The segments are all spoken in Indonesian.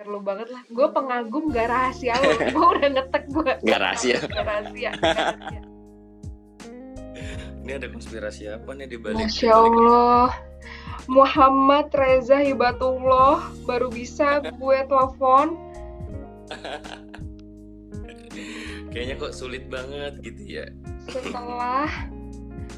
lu banget lah. Gue pengagum gak rahasia lu. Gue udah ngetek gue. Gak rahasia. Gak rahasia. Ini ada konspirasi apa nih di balik? Masya Allah. Muhammad Reza Hibatullah baru bisa gue telepon. Kayaknya kok sulit banget gitu ya. Setelah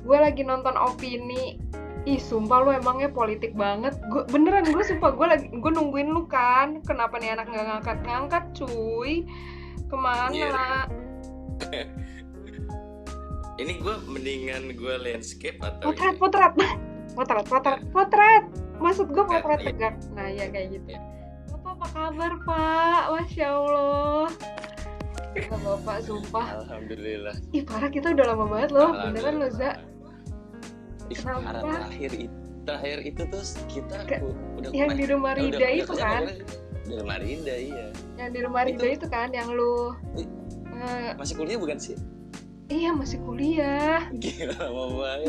gue lagi nonton Opini. Ih sumpah lu emangnya politik banget. Beneran gue sumpah gue nungguin lu kan. Kenapa nih anak gak ngangkat-ngangkat cuy. Kemana? Yeah. Ini gue mendingan gue landscape atau potret. Maksud gue potret tegak. Nah ya kayak gitu. Bapak apa kabar Pak? Masya Allah. Bapak sumpah. Alhamdulillah. Ih parah, kita udah lama banget loh. Beneran loh Za. Kenapa? Terakhir itu tuh kita udah yang di rumah Rida itu kan? Di rumah Rida, iya. Yang di rumah Rida itu kan yang lu masih kuliah bukan sih? Iya masih kuliah. Gila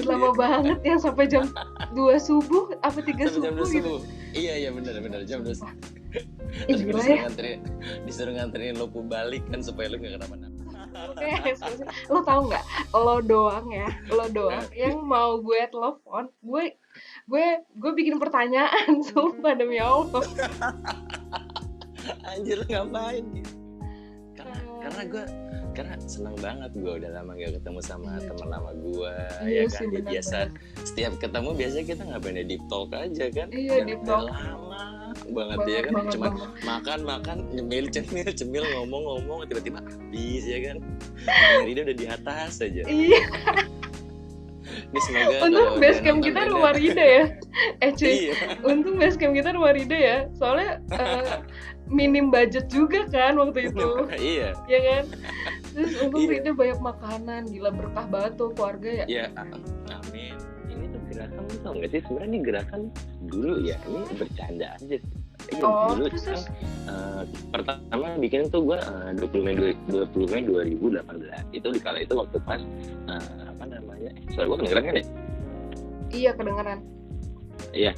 lama banget ya sampai jam 2 subuh apa 3 subuh jam 2 gitu. Iya benar jam 2 subuh. Terus gila ya. Disuruh nganterin lo balik kan supaya lo gak kenapa-napa. Lo tau nggak? Lo doang yang mau gue telepon. Gue bikin pertanyaan sumpah demi Allah. Anjir lo ngapain gitu? Karena senang banget gue udah lama gak ketemu sama teman lama gue. Iya, ya kan sih, biasa setiap ketemu biasanya kita ngapain deep talk aja kan. Iya deep talk lama banget ya kan cuma makan cemil ngomong tiba-tiba habis ya kan. Rida udah di atas aja. Iya. Ini semoga untung basecamp kita rumah Rida ya. Cuy, iya. Untung basecamp kita rumah Rida ya. Soalnya minim budget juga kan waktu itu. Iya. Ya kan? Terus untung Rida banyak makanan, gila berkah banget tuh keluarga ya. Iya, amin. Ini tuh gerakan tau gak sih? Sebenarnya ini gerakan dulu ya, ini bercanda aja. Dulu terus. Kan, pertama bikin tuh gue 20 Mei 2018. Itu di kala itu waktu pas suara gue kedengeran kan ya? Iya kedengeran. Iya,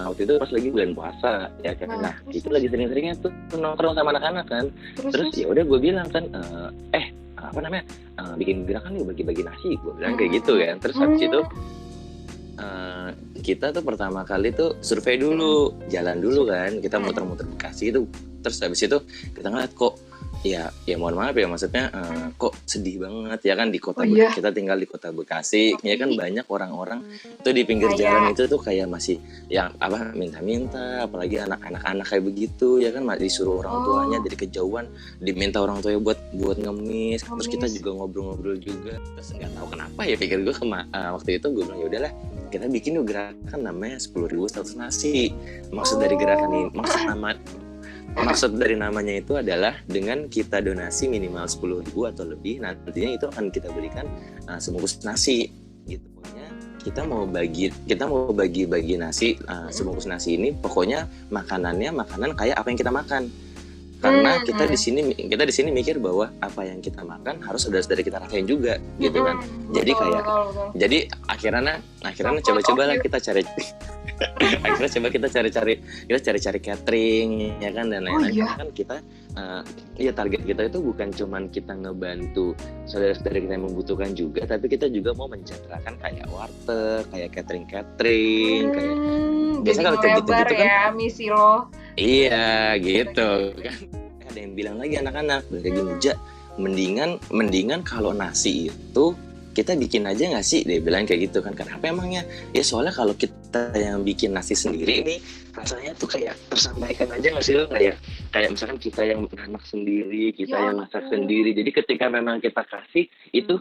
waktu itu pas lagi bulan puasa ya kan. Nah itu lagi sering-seringnya tuh nongkrong sama anak-anak kan. Terus ya udah gue bilang kan, bikin gerakan nih bagi-bagi nasi. Gue bilang kayak gitu kan. Terus habis itu kita tuh pertama kali tuh survei dulu, jalan dulu kan. Kita muter-muter Bekasi itu. Terus habis itu kita ngeliat kok ya mohon maaf ya maksudnya kok sedih banget ya kan di kota kita tinggal di kota Bekasi ya kan banyak orang-orang tuh di pinggir jalan itu tuh kayak masih yang minta-minta, apalagi anak-anak kayak begitu ya kan disuruh orang tuanya dari kejauhan diminta orang tuanya buat ngemis. Terus kita juga ngobrol-ngobrol juga, terus nggak tahu kenapa ya pikir gue waktu itu gue bilang ya udahlah kita bikin yuk gerakan namanya 10.000 status nasi. Maksud dari gerakan ini maksud dari namanya itu adalah dengan kita donasi minimal 10.000 atau lebih, nantinya itu akan kita berikan sebungkus nasi gitu. Pokoknya kita mau bagi nasi, sebungkus nasi ini pokoknya makanan kayak apa yang kita makan. Karena kita di sini mikir bahwa apa yang kita makan harus dari kita rasain juga gitu kan. Jadi jadi akhirnya coba-cobalah kita cari akhirnya coba kita cari catering ya kan dan lain-lain. Kan kita target kita itu bukan cuman kita ngebantu saudara-saudara kita yang membutuhkan juga, tapi kita juga mau menjenterakan kayak warteg, kayak catering kayak biasanya kalau kayak gitu kan ya misi lo. Iya gitu kan. Ada yang bilang lagi anak-anak kayak gini, mendingan kalau nasi itu kita bikin aja nggak sih, dia bilang kayak gitu kan. Kenapa emangnya? Ya soalnya kalau kita yang bikin nasi sendiri nih rasanya tuh kayak tersampaikan aja nggak sih lo, kayak misalkan kita yang masak sendiri, yang masak sendiri. Jadi ketika memang kita kasih itu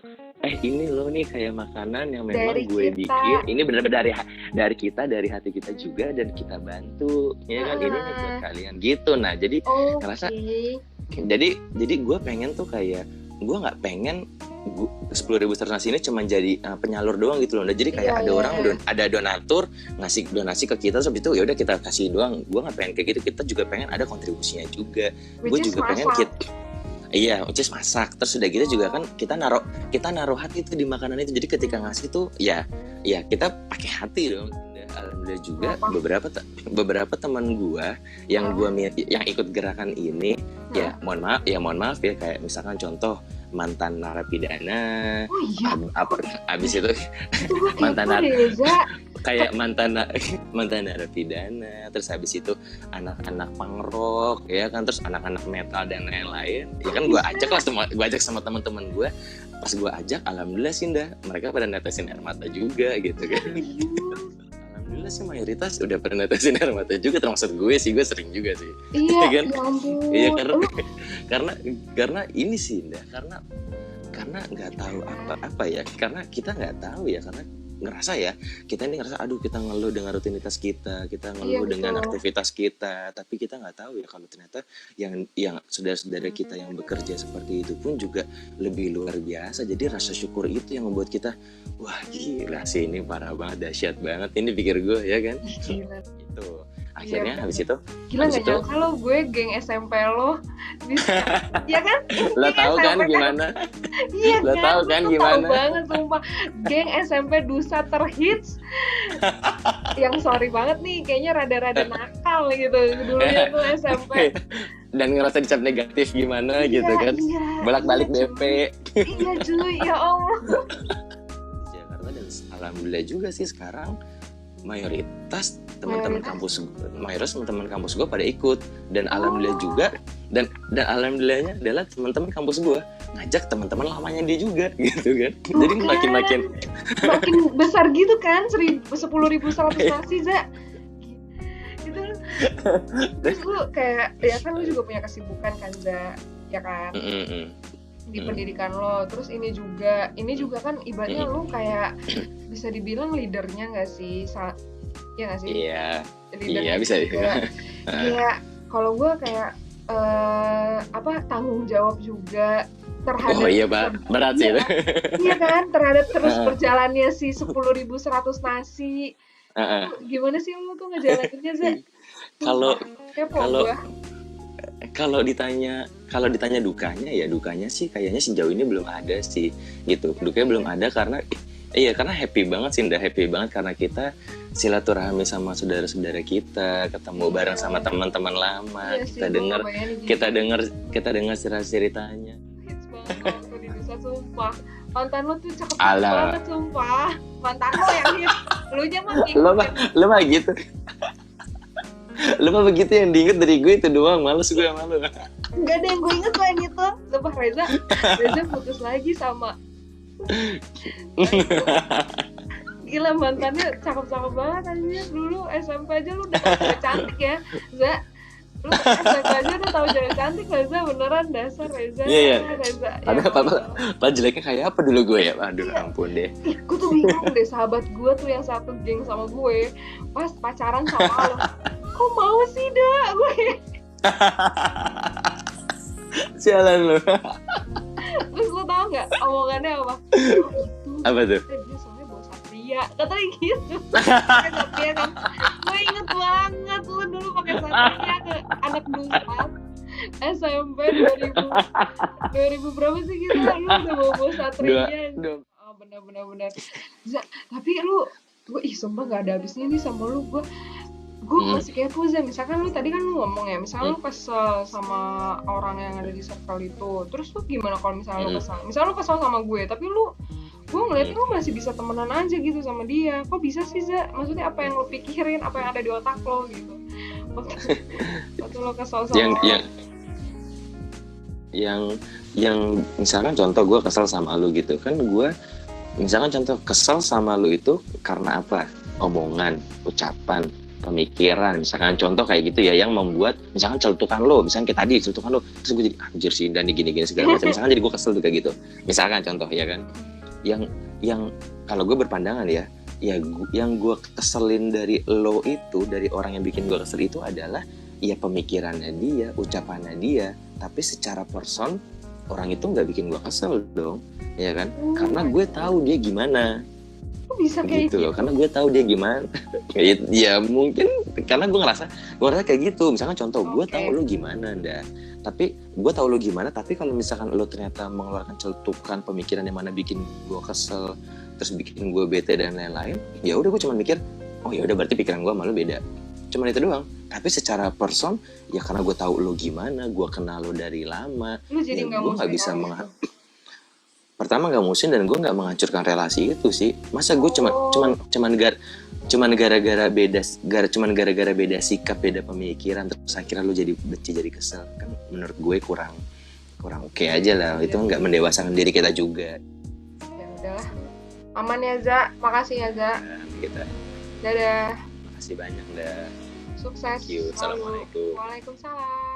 ini loh nih kayak makanan yang memang dari gue bikin, ini benar-benar dari kita, dari hati kita juga, dan kita bantu ya kan, ini nih buat kalian gitu. Nah jadi ngerasa jadi gue pengen tuh kayak gue nggak pengen 10.000 status nasi ini cuma jadi penyalur doang gitu loh. Nah, jadi kayak ada donatur ngasih donasi ke kita, terus itu ya udah kita kasih doang. Gue nggak pengen kayak gitu, kita juga pengen ada kontribusinya juga. Gue juga pengen which is masak. Terus udah gitu juga kan kita naruh hati itu di makanan itu. Jadi ketika ngasih tuh ya kita pakai hati dong. alhamdulillah juga Kenapa? beberapa teman gue yang yang ikut gerakan ini ya mohon maaf ya, kayak misalkan contoh mantan narapidana, Oh iya, abis itu itu gue mantan kepo deh Za. kayak mantan narapidana, terus habis itu anak-anak punk rock ya kan, terus anak-anak metal dan lain-lain ya kan. Gue ajak sama teman-teman gue, pas gue ajak alhamdulillah sih mereka pada netesin air mata juga gitu kan. Alhamdulillah sih mayoritas udah pernah netesin air mata juga, termasuk gue sering juga sih. Iya kan? ya ampun. Iya karena ini sih karena nggak tahu apa ya, karena kita nggak tahu ya, karena kita ngerasa aduh, kita ngeluh dengan rutinitas kita ngeluh dengan aktivitas kita, tapi kita nggak tahu ya kalau ternyata yang saudara-saudara kita yang bekerja seperti itu pun juga lebih luar biasa. Jadi rasa syukur itu yang membuat kita wah gila sih, ini parah banget, dahsyat banget ini, pikir gue ya kan. Gila. Itu akhirnya habis itu gila, nggak nyangka lo gue geng SMP lo bisa, ya kan? Lo tahu kan gimana? Iya lo kan? tahu kan gimana? Tahu banget sumpah, geng SMP Dusa terhits yang sorry banget nih, kayaknya rada-rada nakal gitu dulunya tuh SMP. Dan ngerasa dicap negatif gimana gitu kan? Bolak-balik DP. Iya cuy, ya Allah. Jakarta, dan alhamdulillah juga sih sekarang mayoritas teman-teman kampus gue pada ikut, dan alhamdulillah juga dan alhamdulillahnya adalah teman-teman kampus gue ngajak teman-teman lamanya dia juga gitu kan. Jadi makin besar gitu kan, 10.100 nasi Za itu. Terus lu kayak ya kan lu juga punya kesibukan kan Za, ya kan, di pendidikan lo. Terus ini juga kan ibaratnya lu kayak bisa dibilang leadernya nggak sih, ya nggak sih? Iya bisa juga. Iya, kalau gue kayak tanggung jawab juga terhadap. Oh iya Pak, berat sih itu. Iya kan, terhadap terus berjalannya si 10.100 nasi. Gimana sih lu tuh ngejalaninnya Za? Kalau ditanya dukanya sih kayaknya sejauh ini belum ada sih gitu. Dukanya belum ada karena happy banget sih, happy banget karena kita silaturahmi sama saudara-saudara kita, ketemu bareng sama teman-teman lama, kita dengar cerita-ceritanya. Hits banget waktu di Dusa, sumpah. Mantan lo tuh cakep banget sumpah. Mantan lo yang hits, lu nya mah lu mah gitu. Lu mah begitu, yang diinget dari gue itu doang, males gue sama lu. Enggak ada yang gue inget selain itu. Sumpah Reza putus lagi sama gila, mantannya cakep-cakep banget anjir. Dulu SMP aja lu udah tau cantik ya Za. Lu SMP aja udah tau cewek cantik Reza, beneran dasar Reza. Iya. Reza. Apa jeleknya kayak apa dulu gue ya? Aduh ampun deh. Gue tuh bingung deh, sahabat gue tuh yang satu geng sama gue pas pacaran sama lo. Kok mau sih dah gue? Sialan lu. Terus lu tau nggak omongannya apa? Apa tuh? Dia soalnya bawa Satria, katanya gitu. Pakai Satria kan. Gue inget banget lu dulu pakai Satria ke anak Dusa SMP 2000 berapa sih gitu, lu udah bawa Satria. Oh benar. Tapi gue sumpah gak ada habisnya nih sama lu. Gue masih kepo Za, misalkan lu tadi kan lu ngomong ya, misalnya lu kesel sama orang yang ada di circle itu, terus lu gimana kalau misalnya lu kesel? Misalnya lu kesel sama gue, tapi gue ngeliat lu masih bisa temenan aja gitu sama dia. Kok bisa sih Za? Maksudnya apa yang lu pikirin, apa yang ada di otak lo gitu waktu lo kesel sama yang misalkan contoh gue kesel sama lu gitu kan, gue misalkan contoh kesel sama lu itu karena apa? Omongan, ucapan, pemikiran, misalkan contoh kayak gitu ya, yang membuat misalkan celutukan lo, misalkan kayak tadi celutukan lo, terus gue jadi anjir sih Dani gini segala macam, misalkan jadi gue kesel juga gitu, misalkan contoh ya kan, yang kalau gue berpandangan ya yang gue keselin dari lo itu, dari orang yang bikin gue kesel itu adalah ya pemikirannya dia, ucapannya dia, tapi secara person orang itu nggak bikin gue kesel dong, ya kan, karena gue tahu dia gimana. Bisa kayak gitu loh, karena gue tahu dia gimana. Ya mungkin karena gue ngerasa kayak gitu. Misalkan contoh, gue tahu lo gimana tapi gue tahu lo gimana, tapi kalau misalkan lo ternyata mengeluarkan celutukan pemikiran yang mana bikin gue kesel, terus bikin gue bete dan lain-lain, ya udah gue cuma mikir oh ya udah berarti pikiran gue sama lu beda. Cuman itu doang. Tapi secara person ya karena gue tahu lo gimana, gue kenal lo dari lama, lu jadi ya gue nggak bisa pertama nggak musim dan gue nggak menghancurkan relasi itu sih. Masa gue cuman gara-gara beda sikap, beda pemikiran terus akhirnya lo jadi benci, jadi kesel, kan menurut gue kurang oke aja lah. Itu nggak mendewasakan diri kita juga. Ya udahlah, aman ya Za, makasih ya Za. Kita dadah, makasih banyak dah, sukses. Assalamualaikum. Waalaikumsalam.